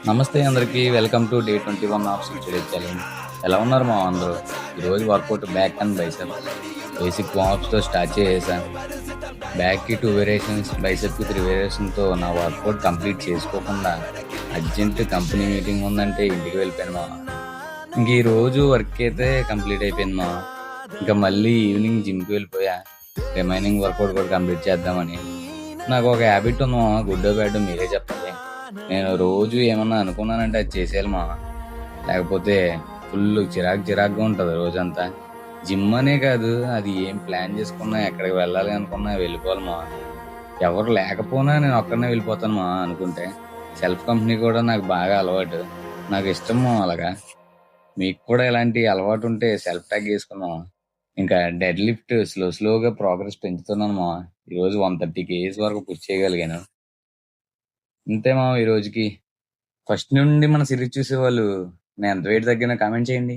నమస్తే అందరికి. Welcome to day 21 of 60 days challenge. ఎలా ఉన్నారు మా అందరూ? ఈరోజు workout back and biceps. Basic వార్మ్స్తో స్టార్ట్ చేసేసాను. బ్యాక్కి 2 వేరియేషన్స్, బైసెప్కి 3 వేరియేషన్తో నా వర్కౌట్ కంప్లీట్ చేసుకోకుండా అర్జెంట్ కంపెనీ మీటింగ్ ఉందంటే ఇంటికి వెళ్ళిపోయాను మా. ఇంక ఈ రోజు వర్క్ అయితే కంప్లీట్ అయిపోయింది మా. ఇంకా మళ్ళీ ఈవినింగ్ జిమ్కి వెళ్ళిపోయా. రిమైనింగ్ వర్కౌట్ కూడా కంప్లీట్ చేద్దామని. నాకు ఒక హ్యాబిట్ ఉంది మా, గుడ్ బ్యాడ్ మీరే చెప్పండి. నేను రోజు ఏమన్నా అనుకున్నానంటే అది చేసేయాలి మా. లేకపోతే ఫుల్ చిరాకుగా ఉంటుంది రోజంతా. జిమ్ అనే కాదు, అది ఏం ప్లాన్ చేసుకున్నా, ఎక్కడికి వెళ్ళాలి అనుకున్నా వెళ్ళిపోవాలి మా. ఎవరు లేకపోయినా నేను ఒక్కడనే వెళ్ళిపోతాను మా అనుకుంటే. సెల్ఫ్ కంపెనీ కూడా నాకు బాగా అలవాటు. నాకు ఇష్టం మా అలాగా. మీకు కూడా ఇలాంటి అలవాటు ఉంటే సెల్ఫ్ ట్యాగ్ చేసుకున్నాం. ఇంకా డెడ్ లిఫ్ట్ స్లోగా ప్రోగ్రెస్ పెంచుతున్నాను మా. ఈరోజు 130 కేజీస్ వరకు పుష్ చేయగలిగాను. అంతే మా ఈ రోజుకి. ఫస్ట్ నుండి మన సిరీస్ చూసేవాళ్ళు నేను ఎంత వెయిట్ తగ్గినా కామెంట్ చేయండి.